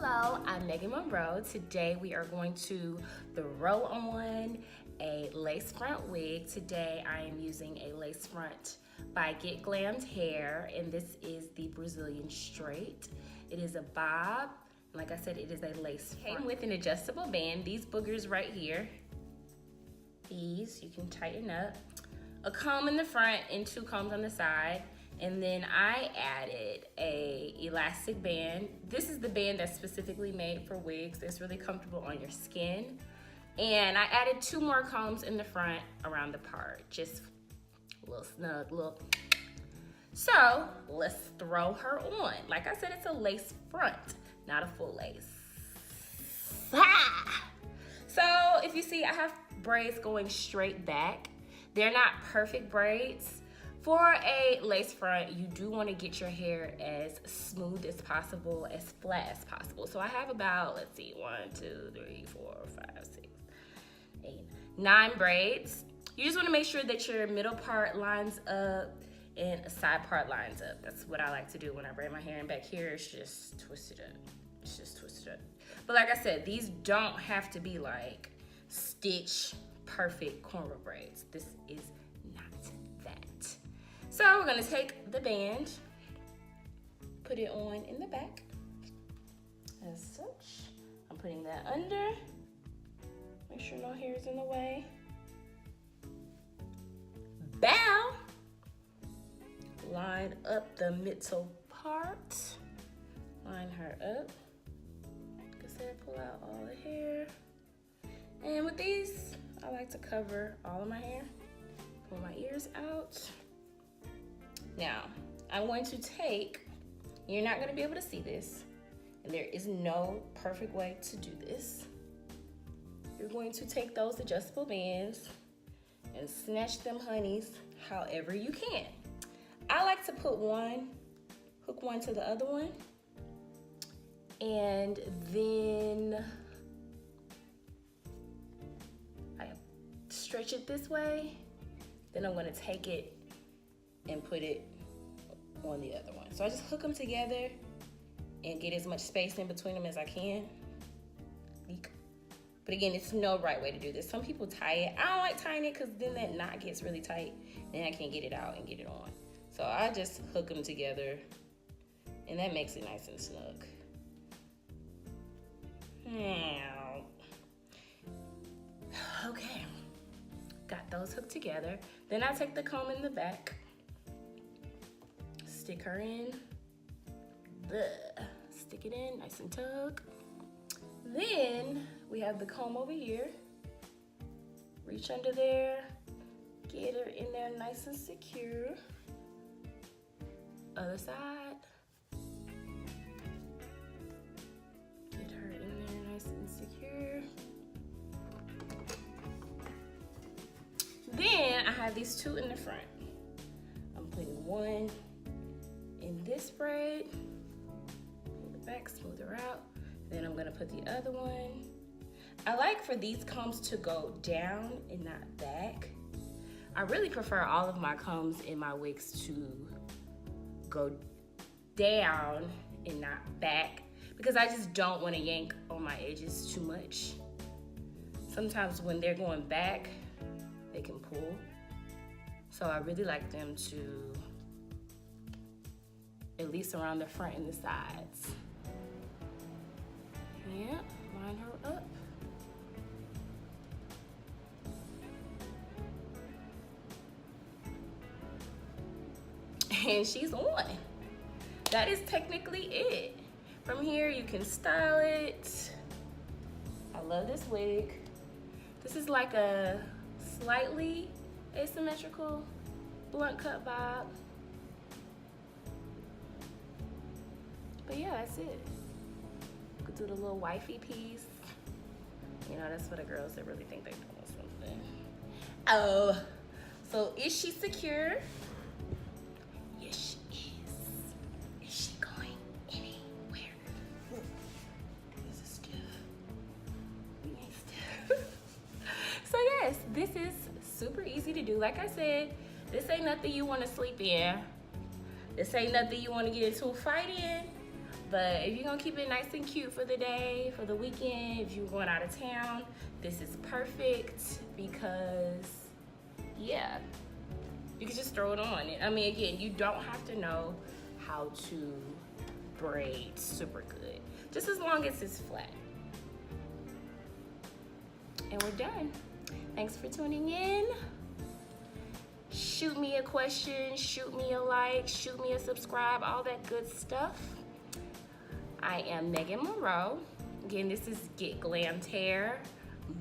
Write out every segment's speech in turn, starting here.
Hello, I'm Megan Monroe. Today we are going to throw on a lace front wig. Today I am using a lace front by Get Glammed Hair, and this is the Brazilian straight. It is a bob. Like I said, it is a lace front. Came with an adjustable band. These boogers right here, these you can tighten up. A comb in the front and two combs on the side. And then I added a elastic band. This is the band that's specifically made for wigs. It's really comfortable on your skin. And I added two more combs in the front around the part. Just a little snug look. So let's throw her on. Like I said, it's a lace front, not a full lace. Ah! So if you see, I have braids going straight back. They're not perfect braids. For a lace front, you do want to get your hair as smooth as possible, as flat as possible. So I have about, let's see, 1, 2, 3, 4, 5, 6, 8, 9 braids. You just want to make sure that your middle part lines up and a side part lines up. That's what I like to do when I braid my hair. And back here, it's just twisted up. It's just twisted up. But like I said, these don't have to be like stitch perfect cornrow braids. This is not that. So we're gonna take the band, put it on in the back, as such. I'm putting that under, make sure no hair is in the way. Bow, line up the middle part, line her up. Like I said, pull out all the hair. And with these, I like to cover all of my hair, pull my ears out. Now, I'm going to take, you're not gonna be able to see this, and there is no perfect way to do this. You're going to take those adjustable bands and snatch them honeys however you can. I like to put one, hook one to the other one, and then I stretch it this way. Then I'm gonna take it and put it on the other one. So I just hook them together and get as much space in between them as I can. But again, it's no right way to do this. Some people tie it. I don't like tying it because then that knot gets really tight. Then I can't get it out and get it on. So I just hook them together and that makes it nice and snug. Now, okay, got those hooked together. Then I take the comb in the back, stick her in, stick it in, nice and tug. Then we have the comb over here. Reach under there, get her in there nice and secure. Other side. Get her in there nice and secure. Then I have these two in the front. I'm putting one in this braid, pull it back, smooth her out. Then I'm gonna put the other one. I like for these combs to go down and not back. I really prefer all of my combs in my wigs to go down and not back because I just don't wanna yank on my edges too much. Sometimes when they're going back, they can pull. So I really like them to at least around the front and the sides. Yeah, line her up. And she's on. That is technically it. From here, you can style it. I love this wig. This is like a slightly asymmetrical blunt cut bob. But yeah, that's it. You could do the little wifey piece. You know, that's for the girls that really think they know something. Oh, so is she secure? Yes, she is. Is she going anywhere? Look, this is stiff. We ain't stiff. So yes, this is super easy to do. Like I said, this ain't nothing you want to sleep in. This ain't nothing you want to get into a fight in. But if you're gonna keep it nice and cute for the day, for the weekend, if you're going out of town, this is perfect because, yeah, you can just throw it on. I mean, again, you don't have to know how to braid super good, just as long as it's flat. And we're done. Thanks for tuning in. Shoot me a question, shoot me a like, shoot me a subscribe, all that good stuff. I am Megan Monroe. Again, this is Get Glammed Hair,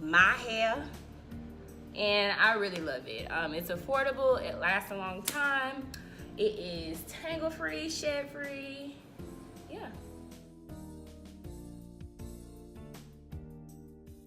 my hair, and I really love it. It's affordable, it lasts a long time, it is tangle free, shed free, yeah.